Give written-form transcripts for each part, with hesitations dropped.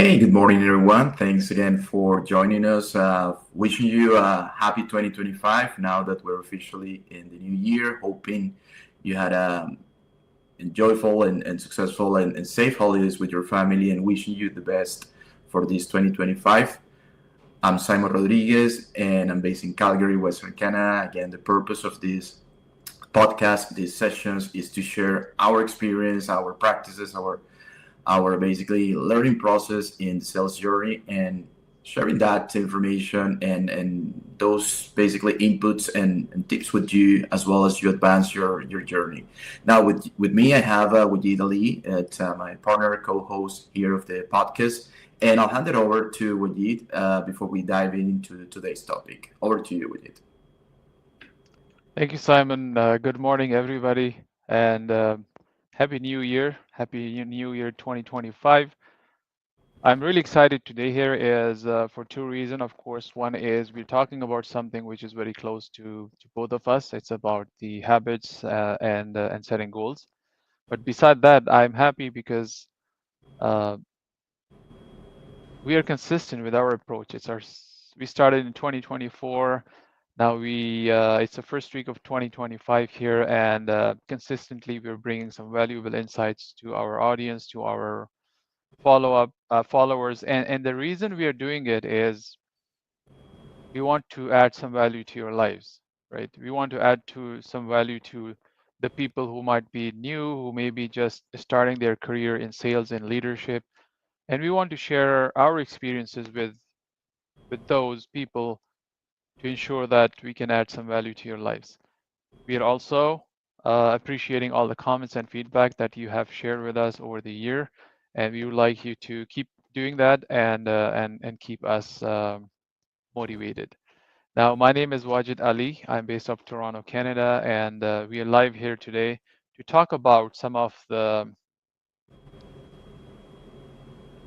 Hey, good morning, everyone. Thanks again for joining us. Wishing you a happy 2025 now that we're officially in the new year. Hoping you had a enjoyable and successful and safe holidays with your family and wishing you the best for this 2025. I'm Simon Rodriguez and I'm based in Calgary, Western Canada. Again, the purpose of this podcast, these sessions, is to share our experience, our practices, our basically learning process in the sales journey and sharing that information and those basically inputs and tips with you as well as you advance your journey. Now with me I have Wajid Ali, my partner co-host here of the podcast, and I'll hand it over to Wajid before we dive into today's topic. Over to you, Wajid. Thank you, Simon. Good morning, everybody, and Happy New Year. Happy New Year 2025. I'm really excited today here is for two reasons. Of course, one is we're talking about something which is very close to both of us. It's about the habits and setting goals. But beside that, I'm happy because uh, we are consistent with our approach. We started in 2024. Now it's the first week of 2025 here, and consistently we're bringing some valuable insights to our audience, to our follow-up followers, and the reason we are doing it is we want to add some value to your lives, right? We want to add to some value to the people who might be new, who may be just starting their career in sales and leadership, and we want to share our experiences with those people to ensure that we can add some value to your lives. We are also appreciating all the comments and feedback that you have shared with us over the year, and we would like you to keep doing that and keep us motivated. Now, my name is Wajid Ali. I'm based out of Toronto, Canada, and we are live here today to talk about some of the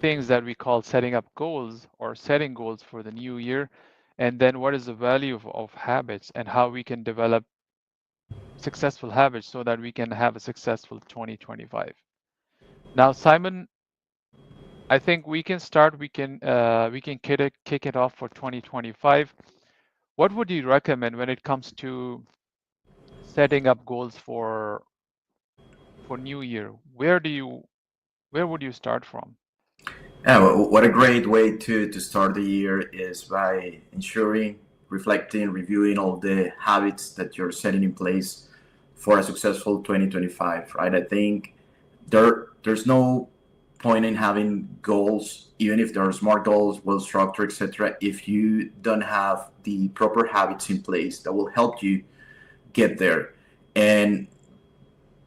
things that we call setting up goals or setting goals for the new year, and then what is the value of habits and how we can develop successful habits so that we can have a successful 2025. Now, Simon, I think we can start. We can kick it off for 2025. What would you recommend when it comes to setting up goals for New Year? Where would you start from? Yeah, what a great way to start the year is by ensuring, reflecting, reviewing all the habits that you're setting in place for a successful 2025, right? I think there's no point in having goals, even if they're smart goals, well structured, etc., if you don't have the proper habits in place that will help you get there. And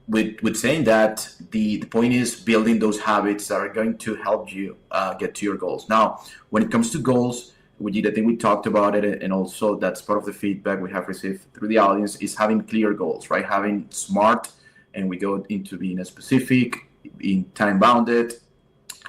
with saying that, the point is building those habits that are going to help you get to your goals. Now, when it comes to goals, I think we talked about it, and also that's part of the feedback we have received through the audience is having clear goals, right? Having smart, and we go into being specific, being time bounded,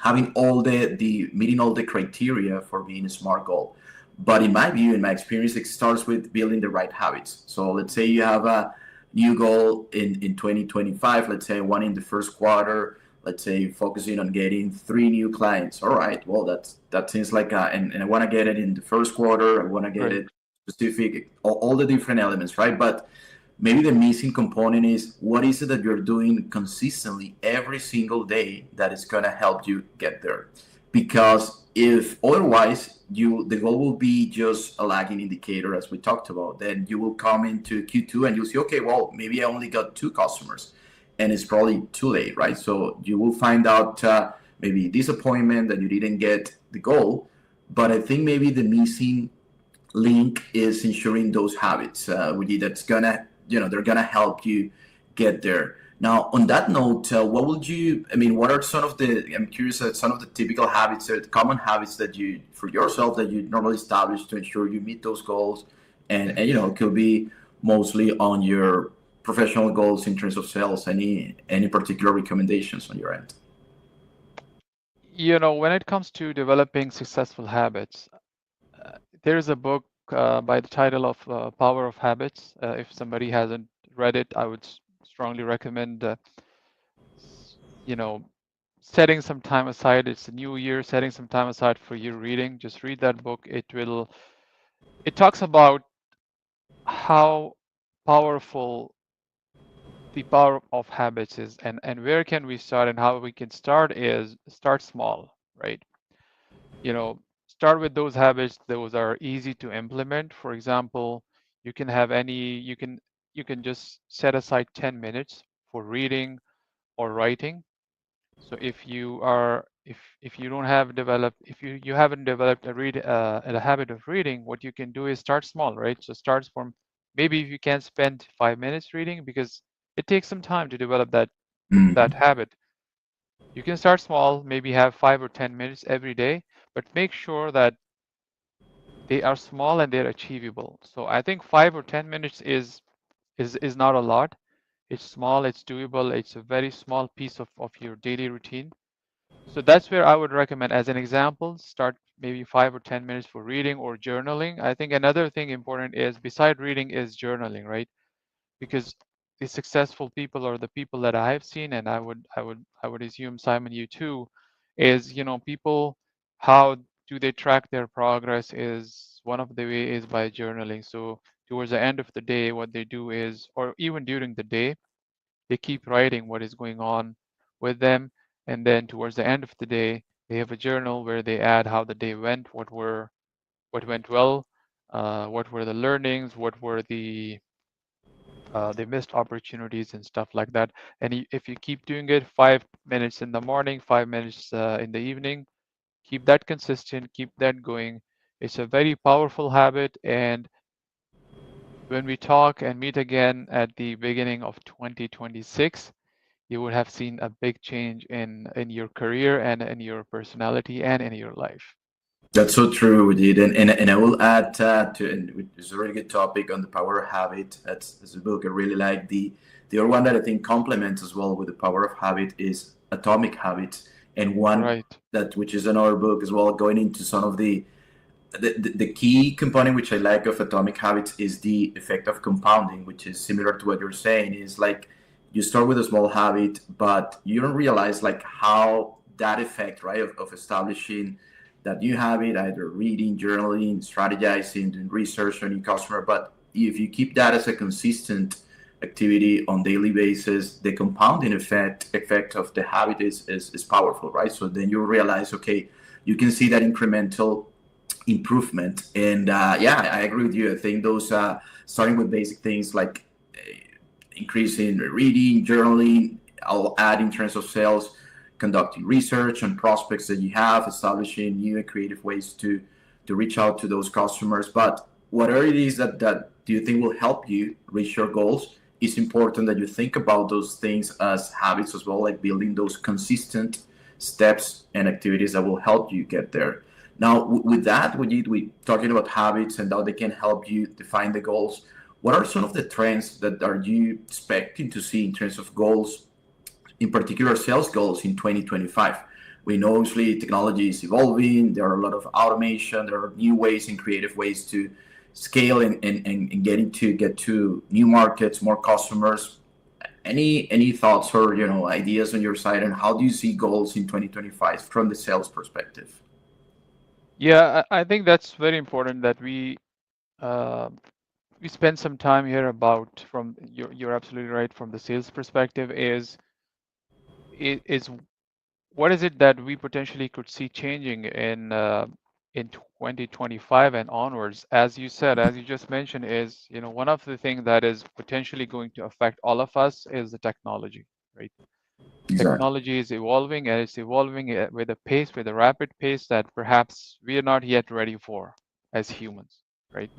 having all the meeting all the criteria for being a smart goal. But in my view, in my experience, it starts with building the right habits. So let's say you have a new goal in 2025, let's say one in the first quarter, let's say focusing on getting three new clients. All right, well, that seems like, and I want to get it in the first quarter, I want to get Right. it specific, all the different elements, right? But maybe the missing component is what is it that you're doing consistently every single day that is going to help you get there, because if otherwise the goal will be just a lagging indicator as we talked about, then you will come into Q2 and you'll see, okay, well, maybe I only got two customers, and it's probably too late, right? So you will find out maybe disappointment that you didn't get the goal. But I think maybe the missing link is ensuring those habits that's gonna, they're gonna help you get there. Now, on that note, what would you, I mean, what are some of the, I'm curious, some of the typical habits, common habits that you, for yourself, that you normally establish to ensure you meet those goals? And it could be mostly on your professional goals in terms of sales. Any particular recommendations on your end? When it comes to developing successful habits, there's a book by the title of Power of Habits. If somebody hasn't read it, I would strongly recommend, s- you know, setting some time aside. It's a new year, setting some time aside for your reading. Just read that book. It talks about how powerful the power of habits is, and where can we start, and how we can start is start small, right? You know, start with those habits. Those are easy to implement. For example, you can have any, you can just set aside 10 minutes for reading or writing. So if you don't have developed, if you haven't developed a habit of reading, what you can do is start small, right? So start from, maybe if you can spend 5 minutes reading, because it takes some time to develop that Mhm. habit. You can start small, maybe have 5 or 10 minutes every day, but make sure that they are small and they're achievable. So I think 5 or 10 minutes is not a lot. It's small, it's doable, it's a very small piece of your daily routine. So that's where I would recommend, as an example, start maybe 5 or 10 minutes for reading or journaling. I think another thing important is, beside reading, is journaling, right? Because the successful people, or the people that I have seen, and I would assume, Simon, you too, is, people, how do they track their progress? Is one of the way is by journaling. So towards the end of the day, what they do is, or even during the day, they keep writing what is going on with them, and then towards the end of the day, they have a journal where they add how the day went, what went well, what were the learnings, what were the missed opportunities and stuff like that. And if you keep doing it, 5 minutes in the morning, 5 minutes in the evening, keep that consistent, keep that going. It's a very powerful habit. And when we talk and meet again at the beginning of 2026, you would have seen a big change in your career and in your personality and in your life. That's so true, indeed. And I will add to, and it's a really good topic on the power of habit. That's a book I really like. The other one that I think complements as well with the power of habit is Atomic Habits, and one Right. that, which is another book as well, going into some of the key component which I like of Atomic Habits is the effect of compounding, which is similar to what you're saying. Is like you start with a small habit, but you don't realize like how that effect, right, of establishing that new habit, either reading, journaling, strategizing, doing research on your customer. But if you keep that as a consistent activity on daily basis, the compounding effect of the habit is powerful, right? So then you realize, okay, you can see that incremental improvement. And yeah, I agree with you. I think those starting with basic things like increasing reading, journaling, I'll add in terms of sales, conducting research on prospects that you have, establishing new and creative ways to reach out to those customers. But whatever it is that do you think will help you reach your goals, it's important that you think about those things as habits as well, like building those consistent steps and activities that will help you get there. Now, with that, we talking about habits and how they can help you define the goals. What are some of the trends that are you expecting to see in terms of goals, in particular sales goals in 2025? We know obviously technology is evolving. There are a lot of automation. There are new ways and creative ways to scale and get to new markets, more customers. Any thoughts or ideas on your side, and how do you see goals in 2025 from the sales perspective? Yeah, I think that's very important that uh, we spend some time here about, from you're absolutely right, from the sales perspective, is what is it that we potentially could see changing in 2025 and onwards? As you said, as you just mentioned, is, one of the things that is potentially going to affect all of us is the technology, right? Exactly. Technology is evolving, and it's evolving with a rapid pace that perhaps we are not yet ready for as humans, right?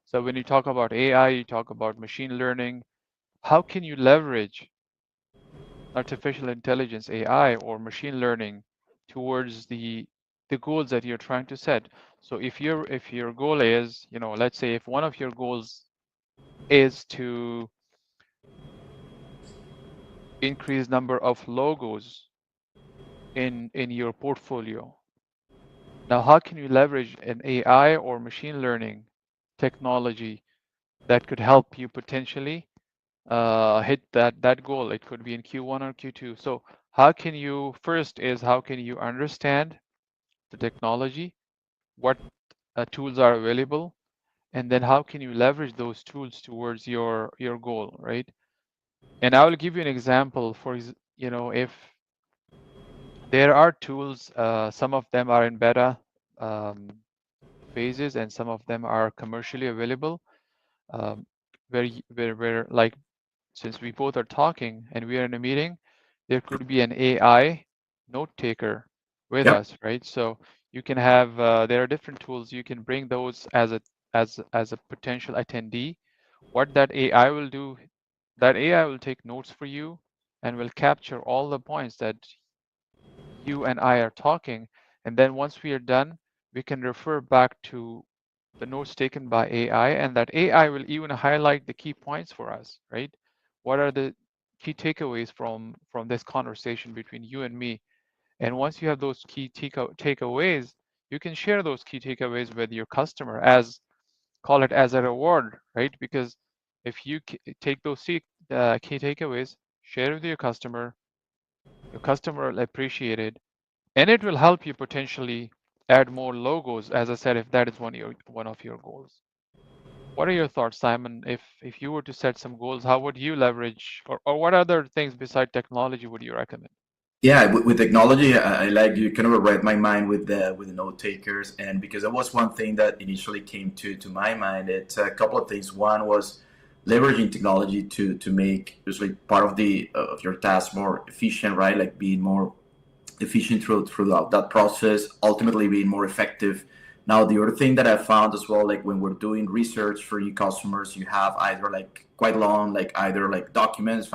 So when you talk about AI, you talk about machine learning. How can you leverage artificial intelligence, AI, or machine learning towards the goals that you're trying to set? So if your goal is, let's say if one of your goals is to increase number of logos in your portfolio. Now, how can you leverage an AI or machine learning technology that could help you potentially hit that goal? It could be in Q1 or Q2. So how can you first is how can you understand the technology, what tools are available, and then how can you leverage those tools towards your goal, right? And I will give you an example. If there are tools, some of them are in beta um, phases, and some of them are commercially available. Um, where like since we both are talking and we are in a meeting, there could be an AI note taker with Yep. us, right? So you can have there are different tools. You can bring those as a potential attendee. What that AI will do, that AI will take notes for you and will capture all the points that you and I are talking. And then once we are done, we can refer back to the notes taken by AI, and that AI will even highlight the key points for us, right? What are the key takeaways from this conversation between you and me? And once you have those key takeaways, you can share those key takeaways with your customer as call it as a reward, right? Because if you take those key takeaways, share with your customer will appreciate it, and it will help you potentially add more logos, as I said, if that is one of your goals. What are your thoughts, Simon? If you were to set some goals, how would you leverage, or what other things beside technology would you recommend? Yeah, with technology, I like you kind of read my mind with the note takers, and because that was one thing that initially came to my mind. It's a couple of things. One was leveraging technology to make usually part of the of your task more efficient, right? Like being more efficient throughout that process, ultimately being more effective. Now, the other thing that I found as well, like when we're doing research for new customers, you have either like quite long, like either like documents,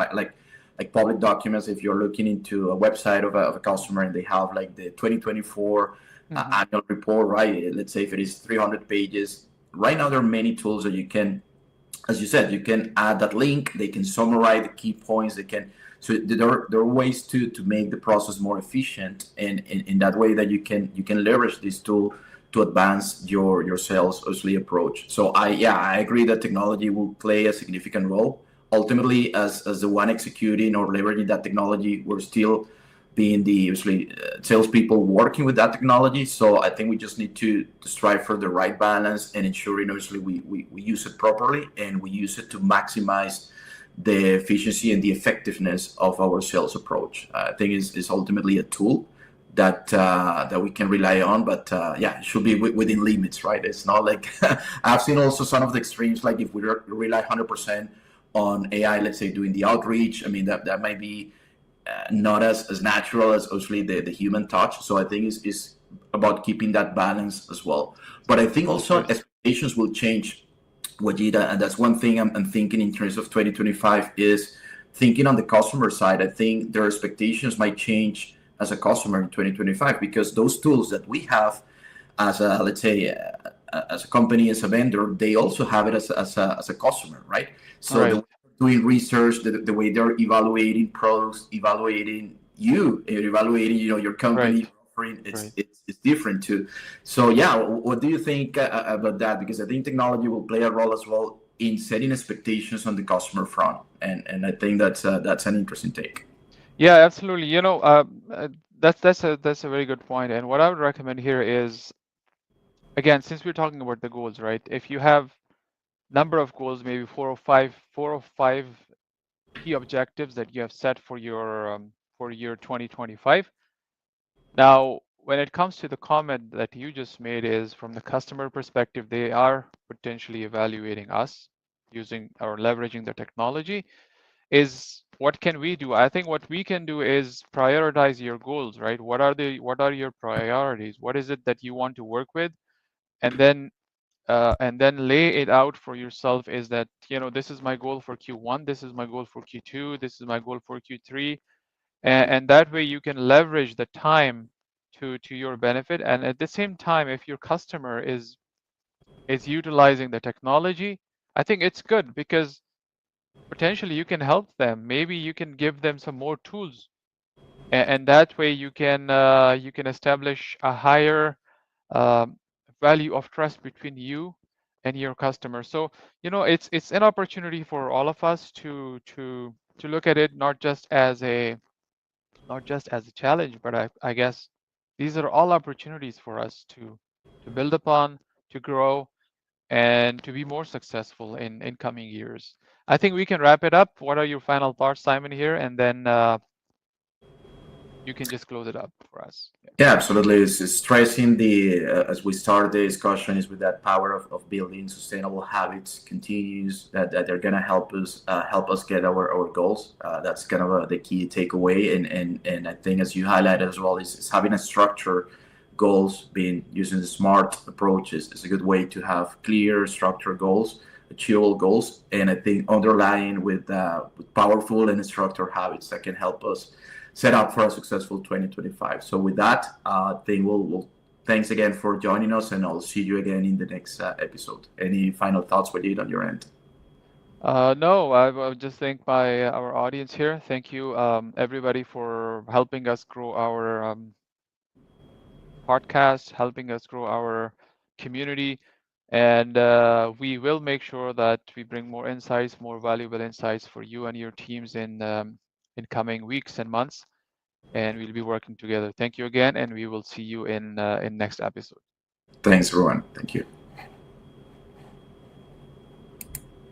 like public documents. If you're looking into a website of a customer and they have like the 2024 Hmm. annual report, right? Let's say if it is 300 pages. Right now, there are many tools that you can, as you said, you can add that link. They can summarize the key points. They can. So there are ways to make the process more efficient, and in that way that you can leverage this tool to advance your sales obviously approach. So I agree that technology will play a significant role. Ultimately, as the one executing or leveraging that technology, we're still being the obviously salespeople working with that technology. So I think we just need to strive for the right balance and ensuring obviously we use it properly and we use it to maximize the efficiency and the effectiveness of our sales approach. I think is ultimately a tool that we can rely on, but yeah, it should be within limits, right? It's not like I've seen also some of the extremes, like if we rely 100% on AI, let's say doing the outreach. I mean that might be not as natural as obviously the human touch. So I think it's about keeping that balance as well. But I think Of also course. expectations will change, Wajida, and that's one thing I'm thinking in terms of 2025 is thinking on the customer side. I think their expectations might change as a customer in 2025 because those tools that we have as a, let's say, as a company, as a vendor, they also have it as a customer, right? So the Right. way they're doing research, the way they're evaluating products, evaluating evaluating your company, Right. your offering, it's, Right. it's it's different too. So yeah, what do you think about that? Because I think technology will play a role as well in setting expectations on the customer front, and I think that's an interesting take. Yeah, absolutely. That's a very good point. And what I would recommend here is, again, since we're talking about the goals, right? If you have number of goals, maybe four or five key objectives that you have set for year 2025. Now, when it comes to the comment that you just made, is from the customer perspective, they are potentially evaluating us using or leveraging the technology. Is what can we do? I think what we can do is prioritize your goals, right? What are your priorities? What is it that you want to work with? And then lay it out for yourself, is that this is my goal for Q1, this is my goal for Q2, this is my goal for Q3, and that way you can leverage the time to your benefit. And at the same time, if your customer is utilizing the technology, I think it's good, because potentially you can help them. Maybe you can give them some more tools, and that way you can establish a higher um, value of trust between you and your customer. So it's an opportunity for all of us to look at it not just as not just as a challenge, but I guess these are all opportunities for us to build upon, to grow, and to be more successful in coming years. I think we can wrap it up. What are your final thoughts, Simon, here? And then you can just close it up for us. Yeah. Yeah, absolutely. It's stressing the as we start the discussion is with that power of building sustainable habits continues that they're gonna help us get our goals. That's kind of the key takeaway, and I think as you highlighted as well is having a structure goals, being using the smart approach is a good way to have clear structured goals, achievable goals, and I think underlying with powerful and structured habits that can help us set up for a successful 2025. So with that, I think we'll thanks again for joining us, and I'll see you again in the next episode. Any final thoughts, Wajid, on your end? No, I will just thank our audience here. Thank you, everybody, for helping us grow our podcast, helping us grow our community. And we will make sure that we bring more insights, more valuable insights for you and your teams in coming weeks and months. And we'll be working together. Thank you again, and we will see you in next episode. Thanks, everyone. Thank you.